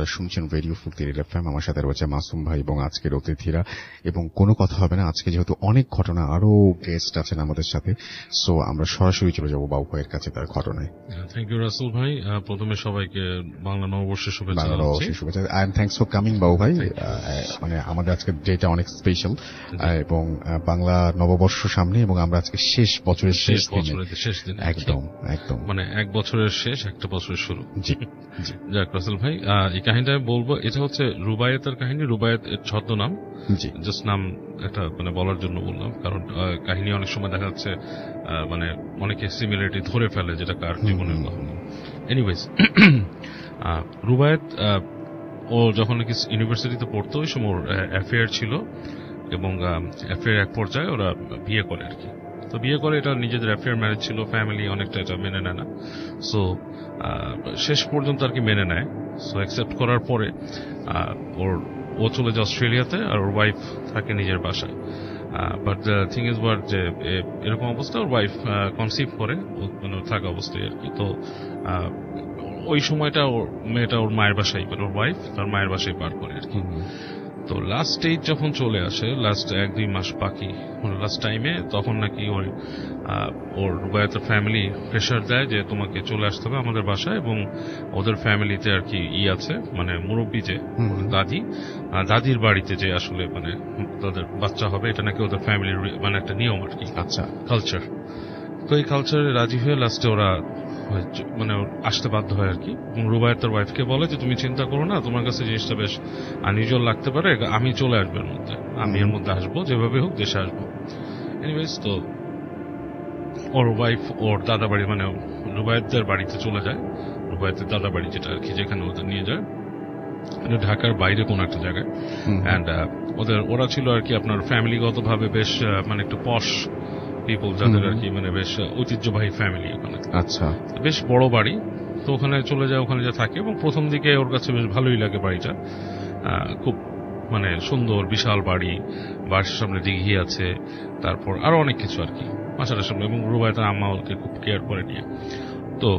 আপনারা শুনছেন রেডিও ফুর্তি রেড এফএম। আমার সাথে রয়েছে মাসুম ভাই এবং আজকের অতিথিরা, এবং কোনো কথা হবে না আজকে, যেহেতু অনেক ঘটনা, আরো গেস্ট আছেন আমাদের সাথে। সো আমরা সরাসরি চলে যাবো বাবু ভাইয়ের কাছে তার ঘটনায়। থ্যাংক ইউ রাসেল ভাই। প্রথমে সবাইকে বাংলা নববর্ষের শুভেচ্ছা। অ্যান্ড থ্যাঙ্কস ফর কামিং বাবু ভাই। মানে আমাদের আজকের ডেটা অনেক স্পেশাল, এবং বাংলা নববর্ষ সামনে, এবং আমরা আজকে শেষ বছরের শেষ দিন। একদম মানে এক বছরের শেষ, একটা বছরের শুরু। যাক রাসেল ভাই, এই কাহিনীটা বলবো, এটা হচ্ছে রুবায়েতের কাহিনী। রুবায়েত এর ছদ্মনাম, জাস্ট নাম একটা মানে বলার জন্য বললাম, কারণ কাহিনী অনেক সময় দেখা যাচ্ছে মানে অনেকে সিমিলারিটি ধরে ফেলে, যেটা কার জীবনের কাহিনী। এনিওয়েজ, রুবায়েত ও যখন নাকি ইউনিভার্সিটিতে পড়তো, ওই সময় ওর অ্যাফেয়ার ছিল, এবং অ্যাফেয়ার এক পর্যায়ে ওরা বিয়ে করে আর কি। তো বিয়ে করে, এটা নিজেদের অ্যাফেয়ার ম্যারেজ ছিল, ফ্যামিলি অনেকটা এটা মেনে নেয় না। সো শেষ পর্যন্ত আর কি মেনে নেয়। সো অ্যাকসেপ্ট করার পরে ও চলে যায় অস্ট্রেলিয়াতে, আর ওর ওয়াইফ থাকে নিজের বাসায়। But the thing is watt, যে এরকম অবস্থা ওর ওয়াইফ কনসিভ করে মানে থাকা অবস্থায় আর কি। তো ওই সময়টা মেয়েটা ওর মায়ের বাসায়, ওর ওয়াইফ তার মায়ের বাসায় পার করে আর কি। তো লাস্ট স্টেজ যখন চলে আসে, লাস্ট 1-2 মাস বাকি লাস্ট টাইমে, তখন নাকি ওর রুবায়েতের ফ্যামিলি প্রেশার দেয় যে তোমাকে চলে আসতে হবে আমাদের বাসায়, এবং ওদের ফ্যামিলিতে আর কি আছে, মানে মুরব্বী যে দাদির বাড়িতে যে আসলে মানে তাদের বাচ্চা হবে, এটা নাকি ওদের ফ্যামিলির মানে একটা নিয়ম আর কি, আচ্ছা কালচার। তো এই কালচারে রাজি হয়ে লাস্টে ওরা মানে আসতে বাধ্য হয় আর কি। এবং রুবায়েত তার ওয়াইফকে বলে যে তুমি চিন্তা করো না, তোমার কাছে জিনিসটা বেশ আনইউজুয়াল লাগতে পারে, আমি চলে আসবো এর মধ্যে, আমি এর মধ্যে আসবো, যেভাবে হোক দেশে আসবো। এনিওয়েজ, তো ওর ওয়াইফ ওর দাদা বাড়ি মানে রুবায়েতদের বাড়িতে চলে যায়, রুবায়েতের দাদা বাড়ি যেটা আর কি, যেখানে ওদের নিয়ে যায় ঢাকার বাইরে কোন একটা জায়গায়। অ্যান্ড ওরা ছিল আর কি আপনার ফ্যামিলিগত ভাবে বেশ মানে একটু পশ পিপল, যাদের আর কি মানে বেশ ঐতিহ্যবাহী ফ্যামিলি ওখানে। আচ্ছা, বেশ বড় বাড়ি। তো ওখানে চলে যায়, ওখানে যা থাকে, এবং প্রথম দিকে ওর কাছে বেশ ভালোই লাগে বাড়িটা, খুব মানে সুন্দর বিশাল বাড়ি, বাড়ির সামনে দিঘি আছে, তারপর আরো অনেক কিছু আর কি বাসাটার সামনে, এবং রুবায়েতের আম্মা ওকে খুব কেয়ার করে নিয়ে। তো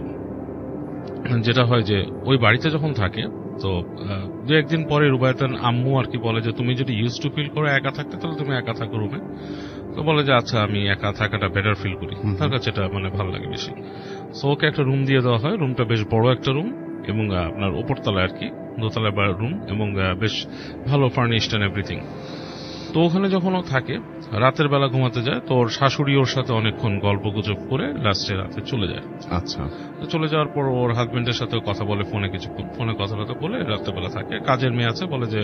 যেটা হয় যে ওই বাড়িতে যখন থাকে, তো 2-1 দিন পরে রুবায়েতের আম্মু আর কি বলে যে তুমি যদি ইউজ টু ফিল করো একা থাকতে, তাহলে তুমি একা থাকো রুমে। তো বলে যে আচ্ছা, আমি একা থাকাটা বেটার ফিল করি, তার কাছে এটা মানে ভালো লাগে বেশি। সো ওকে একটা রুম দিয়ে দেওয়া হয়। রুমটা বেশ বড় একটা রুম, এবং আপনার ওপরতলায় আর কি, দোতলায় রুম, এবং বেশ ভালো ফার্নিশড এন্ড এভরিথিং। তো ওখানে যখন ও থাকে, রাতের বেলা ঘুমাতে যায়, তো ওর শাশুড়ি ওর সাথে অনেকক্ষণ গল্প গুজব করে লাস্টে রাতে চলে যায়। আচ্ছা, তো চলে যাওয়ার পর ওর হাজবেন্ডের সাথে কথা বলে, ফোনে কথাবার্তা বলে রাত্রেবেলা থাকে। কাজের মেয়ে আছে, বলে যে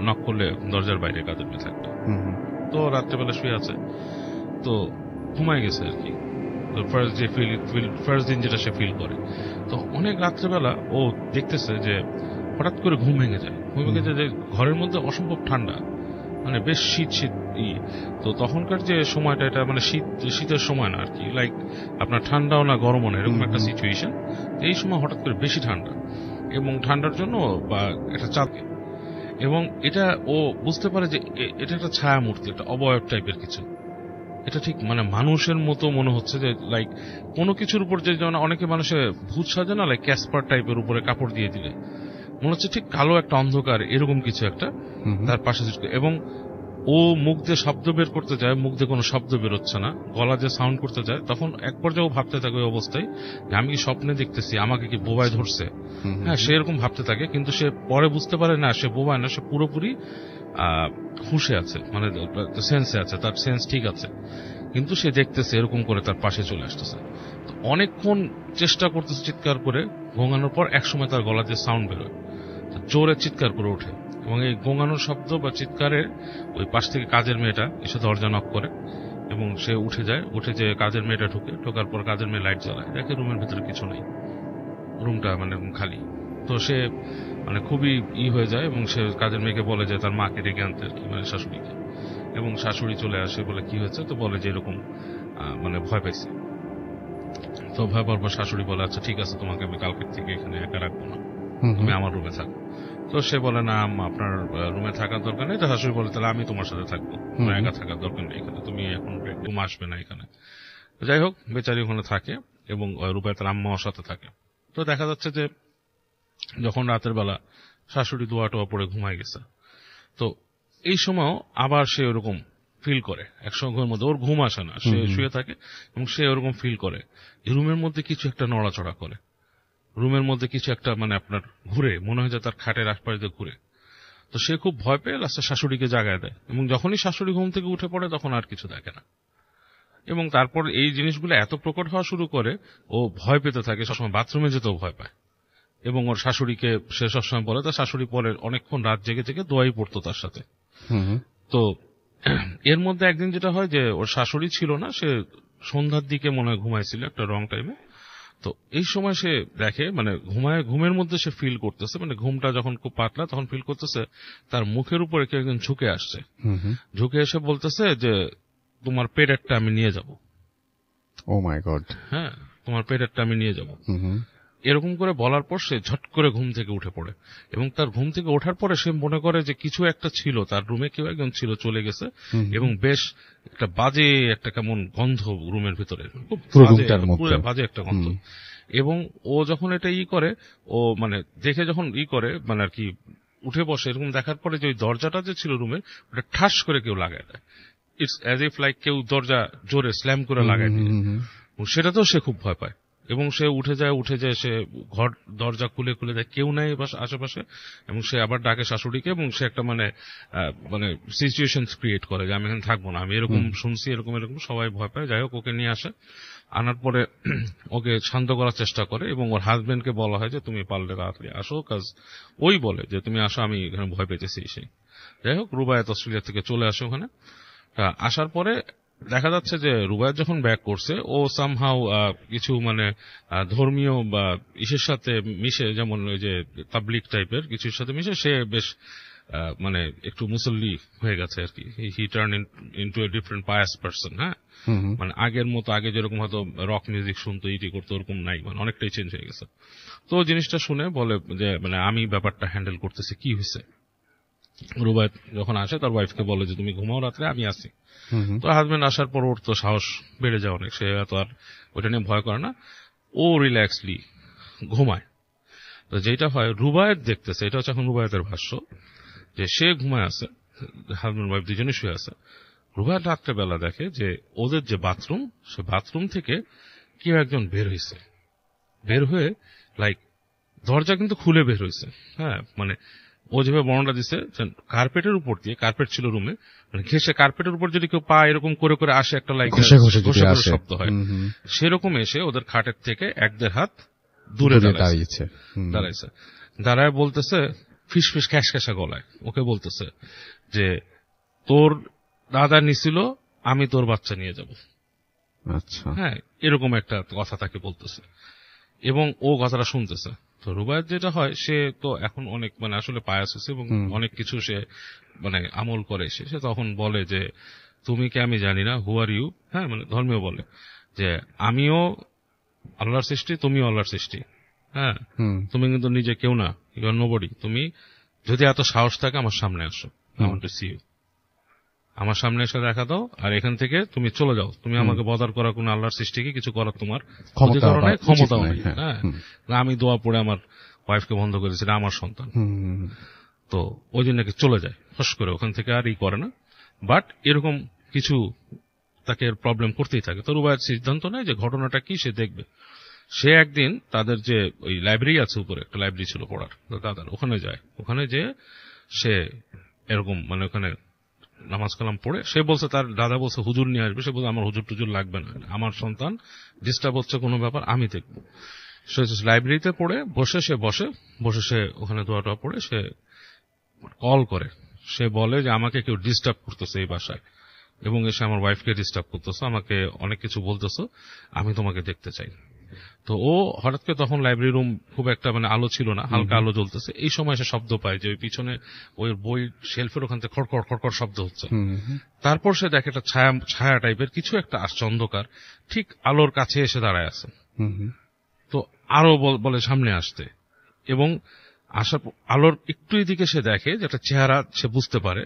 নক করলে দরজার বাইরে কাজের মেয়ে থাকবে। তো রাত্রেবেলা শুয়ে আছে, তো ঘুমায় গেছে আর কি। ফার্স্ট দিন যেটা সে ফিল করে, তো অনেক রাত্রেবেলা ও দেখতেছে যে হঠাৎ করে ঘুম ভেঙে যায়। যে ঘরের মধ্যে অসম্ভব ঠান্ডা, মানে বেশ শীত তো তখনকার যে সময়টা, এটা মানে শীতের সময় না আর কি, লাইক আপনার ঠান্ডাও না গরমও না, এরকম একটা সিচুয়েশন। এই সময় হঠাৎ করে বেশি ঠান্ডা, এবং ঠান্ডার জন্য বা একটা চাপে, এবং এটা ও বুঝতে পারে যে এটা একটা ছায়া মূর্তি, একটা অবয়ব টাইপের কিছু। এটা ঠিক মানে মানুষের মতো মনে হচ্ছে, যে লাইক কোনো কিছুর উপর, যে যেমন অনেকে মানুষে ভূত সাজে না, লাইক ক্যাসপার টাইপের উপরে কাপড় দিয়ে দিলে মনে হচ্ছে ঠিক কালো একটা অন্ধকার, এরকম কিছু একটা তার পাশে। এবং ও মুখ দিয়ে শব্দ বের করতে যায়, মুখ দিয়ে কোনো শব্দ বেরোচ্ছে না, গলা দিয়ে সাউন্ড করতে যায়। তখন এক পর্যায়ে ও ভাবতে থাকে ওই অবস্থায় যে আমি কি স্বপ্নে দেখতেছি, আমাকে কি বোবায় ধরছে। হ্যাঁ, সে এরকম ভাবতে থাকে, কিন্তু সে পরে বুঝতে পারে না সে বোবায় না, সে পুরোপুরি হুঁশে আছে, মানে সেন্সে আছে, তার সেন্স ঠিক আছে, কিন্তু সে দেখতেছে এরকম করে তার পাশে চলে আসতেছে। তো অনেকক্ষণ চেষ্টা করতেছে চিৎকার করে, ঘোঙানোর পর একসময় তার গলা দিয়ে সাউন্ড বেরোয়, জোরে চিৎকার করে ওঠে, এবং এই গোঙানোর শব্দ বা চিৎকারের ওই পাশ থেকে কাজের মেয়েটা এসে দরজা নক করে, এবং সে উঠে যায়। উঠে যে কাজের মেয়েটা ঢোকার পর কাজের মেয়ে লাইট জ্বালায়, দেখে রুমের ভিতরে কিছু নেই, রুমটা মানে খালি। তো সে মানে খুবই হয়ে যায়, এবং সে কাজের মেয়েকে বলে যে তার মাকে ডেকে আনতে আর কি, মানে শাশুড়িকে। এবং শাশুড়ি চলে আসে, বলে কি হয়েছে, তো বলে যে এরকম মানে ভয় পাইছে। তো ভয় পাওয়ার পর শাশুড়ি বলে আচ্ছা ঠিক আছে, তোমাকে আমি কালকের থেকে এখানে একা রাখবো না, তুমি আমার রুমে থাকো। তো সে বলে না, আপনার রুমে থাকার দরকার নেই। তো শাশুড়ি বলে তাহলে আমি তোমার সাথে থাকবো, একা থাকার দরকার নেই এখানে, তুমি এখন ঘুম আসবে না এখানে। যাই হোক, বেচারি ওখানে থাকে, এবং রুবায়েতের আম্মা ওর সাথে থাকে। তো দেখা যাচ্ছে যে যখন রাতের বেলা শাশুড়ি দোয়া টোয়া পড়ে ঘুমায় গেছে। তো এই সময়ও আবার সে ওরকম ফিল করে, একসঙ্গে ঘুমের মধ্যে ওর ঘুম আসে না, সে শুয়ে থাকে এবং সে ওরকম ফিল করে রুমের মধ্যে কিছু একটা নড়াচড়া করে, রুমের মধ্যে কিছু একটা মানে আপনার ঘুরে, মনে হয় যে তার খাটের আশপাশ দিয়ে ঘুরে। তো সে খুব ভয় পেয়ে লাস্টে শাশুড়িকে জাগায় দেয়, এবং যখনই শাশুড়ি ঘুম থেকে উঠে পড়ে তখন আর কিছু দেখে না। এবং তারপর এই জিনিসগুলো এত প্রকট হওয়া শুরু করে, ও ভয় পেতে থাকে, সবসময় বাথরুমে যেতেও ভয় পায়। এবং ওর শাশুড়িকে সে সবসময় বলে, তার শাশুড়ি পরে অনেকক্ষণ রাত জেগে জেগে দোয়াই পড়তো তার সাথে। তো এর মধ্যে একদিন যেটা হয় যে ওর শাশুড়ি ছিল না, সে সন্ধ্যার দিকে মনে হয় ঘুমাইছিল একটা রং টাইমে। তো এই সময় সে দেখে মানে ঘুমের মধ্যে সে ফিল করতেছে, মানে ঘুমটা যখন খুব পাতলা তখন ফিল করতেছে তার মুখের উপরে কেউ একজন ঝুঁকে আসছে, ঝুঁকে এসে বলতেছে যে তোমার পেটেরটা আমি নিয়ে যাব। ও মাই গড। হ্যাঁ, তোমার পেটেরটা আমি নিয়ে যাব। এরকম করে বলার পর সে ঝট করে ঘুম থেকে উঠে পড়ে, এবং তার ঘুম থেকে ওঠার পরে সে মনে করে যে কিছু একটা ছিল, তার রুমে কেউ একজন ছিল, চলে গেছে, এবং বেশ একটা বাজে একটা কেমন গন্ধ রুমের ভিতরে, খুব বাজে একটা গন্ধ। এবং ও যখন এটা করে, ও মানে দেখে যখন করে মানে আর কি উঠে বসে, এরকম দেখার পরে যে ওই দরজাটা যে ছিল রুমের, ওটা ঠাস করে কেউ লাগায় দেয়। ইটস অ্যাজ ইফ লাইক কেউ দরজা জোরে স্ল্যাম করে লাগায় দিয়ে, সেটাতেও সে খুব ভয় পায়। এবং সে উঠে যায়, সে ঘর দরজা খুলে খুলে দেয় কেউ নাই আশেপাশে, এবং সে আবার ডাকে শাশুড়িকে, এবং সে একটা মানে সিচুয়েশন ক্রিয়েট করে যে আমি এখানে থাকবো না, আমি এরকম শুনছি, এরকম এরকম, সবাই ভয় পায়। যাই হোক, ওকে নিয়ে আসে, আনার পরে ওকে শান্ত করার চেষ্টা করে, এবং ওর হাজবেন্ডকে বলা হয় যে তুমি পারলে তাড়াতাড়ি আসো, কাজ ওই বলে যে তুমি আসো, আমি এখানে ভয় পেতেছি সেই। যাই হোক, রুবায়েত অস্ট্রেলিয়া থেকে চলে আসে ওখানে। আসার পরে দেখা যাচ্ছে যে রুবায়েত যখন ব্যাক করছে, ও সামহাউ কিছু মানে ধর্মীয় বা ইসের সাথে মিশে, যেমন ওই যে তাবলিগ টাইপের কিছুর সাথে মিশে সে বেশ মানে একটু মুসল্লি হয়ে গেছে আর কি। He turn into a different pious person. হ্যাঁ, মানে আগের মতো, আগে যেরকম হয়তো রক মিউজিক শুনতো, ইটি করতো, ওরকম নাই, মানে অনেকটাই চেঞ্জ হয়ে গেছে। তো জিনিসটা শুনে বলে যে মানে আমি ব্যাপারটা হ্যান্ডেল করতেছি, কি হয়েছে। রুবায়েত যখন আসে তার ওয়াইফকে বলে যে তুমি ঘুমাও রাত্রে, আমি আসি। তো হাজবেন্ড আসার পর ওর তো সাহস বেড়ে যায় অনেক, সে তো আর ওইটা নিয়ে ভয় করে না, ও রিল্যাক্সলি ঘুমায়। তো যেটা হয়, রুবায়েত দেখতেছে, এটা হচ্ছে এখন রুবায়েতের ভাষ্য, যে সে ঘুমায় আছে, হাজবেন্ড ওয়াইফ দুজনে শুয়ে আছে। রুবায়েত রাত্রেবেলা দেখে যে ওদের যে বাথরুম, সে বাথরুম থেকে কেউ একজন বের হয়েছে, বের হয়ে লাইক দরজা কিন্তু খুলে বের হয়েছে। হ্যাঁ, মানে ও যেভাবে বর্ণনা দিচ্ছে, কার্পেটের উপর দিয়ে, কার্পেট ছিল রুমে, মানে ঘেসে কার্পেটের উপর যদি কেউ পা এরকম করে করে আসে, একটা লাইক শব্দ হয়, সেরকম এসে ওদের খাটের থেকে 1-1.5 হাত দূরে দাঁড়াইছে। দাঁড়ায় বলতেছে ফিসফিস খ্যাসখ্যাসা গলায়, ওকে বলতেছে যে তোর দাদা নিছিল, আমি তোর বাচ্চা নিয়ে যাব। আচ্ছা, হ্যাঁ, এরকম একটা কথা তাকে বলতেছে, এবং ও কথাটা শুনতেছে। তো রুবায়েত যেটা হয়, সে তো এখন অনেক মানে আসলে পায়াস হয়েছে, এবং অনেক কিছু সে মানে আমল করে, সে তখন বলে যে তুমি কি আমি জানি না, হু আর ইউ। হ্যাঁ, মানে ধর্মীয় বলে যে আমিও আল্লাহর সৃষ্টি, তুমিও আল্লাহর সৃষ্টি। হ্যাঁ, তুমি কিন্তু নিজে কেউ না, ইউ আর নোবডি। তুমি যদি এত সাহস থাকে আমার সামনে আসো, I want to see you. আমার সামনে এসে দেখা দাও, আর এখান থেকে তুমি চলে যাও। তুমি আমাকে বদার করা কোন আল্লাহর সৃষ্টিকে কিছু করার তোমার অধিকার নাই, ক্ষমতাও নেই। হ্যাঁ, আমি দোয়া পড়ে আমার ওয়াইফকে বন্ধ করেছি, আমার সন্তান। তো ওই জন্য চলে যায় ফস করে ওখান থেকে, আর করে না। বাট এরকম কিছু তাকে প্রবলেম করতেই থাকে। তো রুবায়েত সিদ্ধান্ত নেয় যে ঘটনাটা কি সে দেখবে। সে একদিন তাদের যে ওই লাইব্রেরি আছে, উপরে একটা লাইব্রেরি ছিল পড়ার, দাদার, ওখানে যায়। ওখানে যে সে এরকম মানে ওখানে নামাজ কালাম পড়ে, সে বলছে, তার দাদা বলছে হুজুর নিয়ে আসবে, সে বলছে আমার হুজুর টুজুর লাগবে না, আমার সন্তান ডিস্টার্ব হচ্ছে কোনো ব্যাপার, আমি দেখবো। সে লাইব্রেরিতে পড়ে বসে সে ওখানে দোয়া টোয়া পড়ে সে কল করে, সে বলে যে আমাকে কেউ ডিস্টার্ব করতেছে এই বাসায়, এবং এসে আমার ওয়াইফকে ডিস্টার্ব করতেছো, আমাকে অনেক কিছু বলতেছো, আমি তোমাকে দেখতে চাই। তো ও হঠাৎ করে, তখন লাইব্রেরি রুম খুব একটা মানে আলো ছিল না, হালকা আলো জ্বলতেছে। এই সময় সে শব্দ পায় যে ওই পিছনে ওই বই শেলফের ওখান থেকে খড়খড় খড়খড় শব্দ হচ্ছে। তারপর সে দেখে একটা ছায়া টাইপের কিছু একটা আসছে, অন্ধকার, ঠিক আলোর কাছে এসে দাঁড়ায় আছে। তো আরো বলে সামনে আসতে, এবং আসার আলোর একটু এদিকে সে দেখে যে একটা চেহারা, সে বুঝতে পারে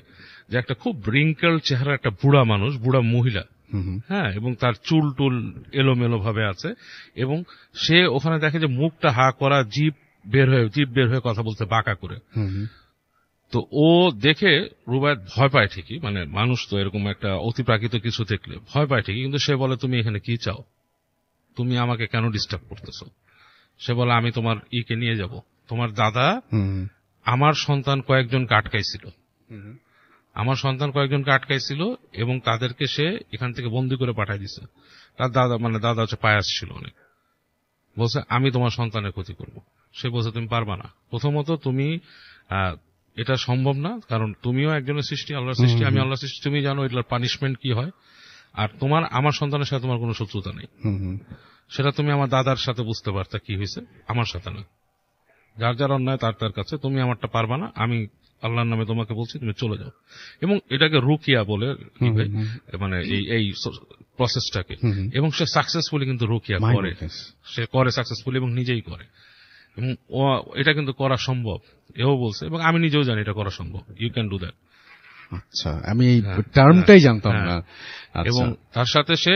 যে একটা খুব রিঙ্কেল চেহারা, একটা বুড়া মানুষ, বুড়া মহিলা। হ্যাঁ, এবং তার চুল টুল এলোমেলো ভাবে আছে, এবং সে ওখানে দেখে যে মুখটা হা করা, জিভ জিভ বের হয়ে কথা বলতে বাঁকা করে। হুম হুম। তো ও দেখে রুবায়েত ভয় পায় ঠিকই, মানে মানুষ তো এরকম একটা অতিপ্রাকৃত কিছু দেখলে ভয় পায় ঠিকই, কিন্তু সে বলে তুমি এখানে কি চাও, তুমি আমাকে কেন ডিস্টার্ব করতেছো? সে বলে আমি তোমার ইকে নিয়ে যাব, তোমার দাদা হুম আমার সন্তান কয়েকজনকে আটকাইছিল, হুম। আমার সন্তান কয়েকজনকে আটকাইছিল এবং তাদেরকে সে এখান থেকে বন্দি করে পাঠাই দিছে। তার দাদা, মানে দাদা হচ্ছে পায়াস ছিল অনেক, বলছে আমি তোমার সন্তানের ক্ষতি করব। সে বলছে তুমি পারবা না, প্রথমত তুমি এটা সম্ভব না, কারণ তুমিও একজনের সৃষ্টি, আল্লাহর সৃষ্টি, আমি আল্লাহর সৃষ্টি, তুমি জানো এটার পানিশমেন্ট কি হয়, আর তোমার আমার সন্তানের সাথে তোমার কোনো শত্রুতা নেই, সেটা তুমি আমার দাদার সাথে বুঝতে পারতা কি হয়েছে, আমার সাথে না। যার যার অন্যায় তার তার কাছে, তুমি আমারটা পারবা না, আমি আল্লাহর নামে তোমাকে বলছি তুমি চলে যাও। এবং এটাকে রুকিয়া বলে, মানে এই প্রসেসটাকে, এবং সে সাকসেসফুলি কিন্তু রুকিয়া করে, সে করে সাকসেসফুলি এবং নিজেই করে, এবং এটা কিন্তু করা সম্ভব, এও বলছে, এবং আমি নিজেও জানি এটা করা সম্ভব, ইউ ক্যান ডু দ্যাট। আচ্ছা, আমি এই টার্মটাই জানতাম না। এবং তার সাথে সে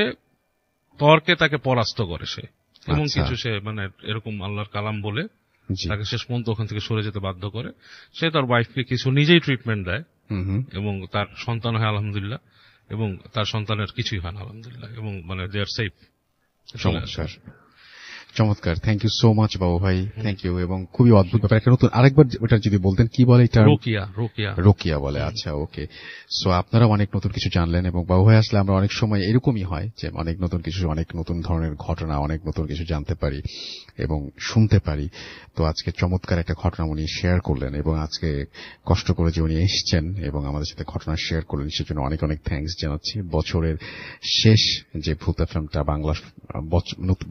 তর্কে তাকে পরাস্ত করে সে, এবং কিছু সে মানে এরকম আল্লাহর কালাম বলে তাকে শেষ পর্যন্ত ওখান থেকে সরে যেতে বাধ্য করে। সে তার ওয়াইফকে কিছু নিজেই ট্রিটমেন্ট দেয়, এবং তার সন্তান হয় আলহামদুলিল্লাহ, এবং তার সন্তানের কিছুই হয় না আলহামদুলিল্লাহ, এবং মানে দে আর সেফ। চমৎকার, থ্যাংক ইউ সো মাচ বাবু ভাই, থ্যাংক ইউ। এবং খুবই অদ্ভুত ব্যাপার, একটা নতুন আরেকবার ওটা যদি বলতেন কি বলে এটা? রোকিয়া বলে। আচ্ছা, ওকে। সো আপনারা অনেক নতুন কিছু জানলেন, এবং বাবু ভাই আসলে আমরা অনেক সময় এরকমই হয় যে অনেক নতুন কিছু, অনেক নতুন ধরনের ঘটনা, অনেক নতুন কিছু জানতে পারি এবং শুনতে পারি। তো আজকে চমৎকার একটা ঘটনা উনি শেয়ার করলেন, এবং আজকে কষ্ট করে যে উনি এসছেন এবং আমাদের সাথে ঘটনা শেয়ার করলেন, সেজন্য অনেক অনেক থ্যাঙ্কস জানাচ্ছি। বছরের শেষ যে ভূত এফএমটা বাংলা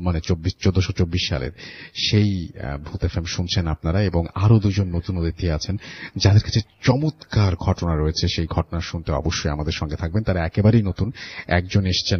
মানে 1424 সালের সেই ভূত এফএম শুনছেন আপনারা, এবং আরো দুজন নতুন অতিথি আছেন যাদের কাছে চমৎকার ঘটনা রয়েছে। সেই ঘটনা শুনতে অবশ্যই আমাদের সঙ্গে থাকবেন। তারা একেবারেই নতুন, একজন এসছেন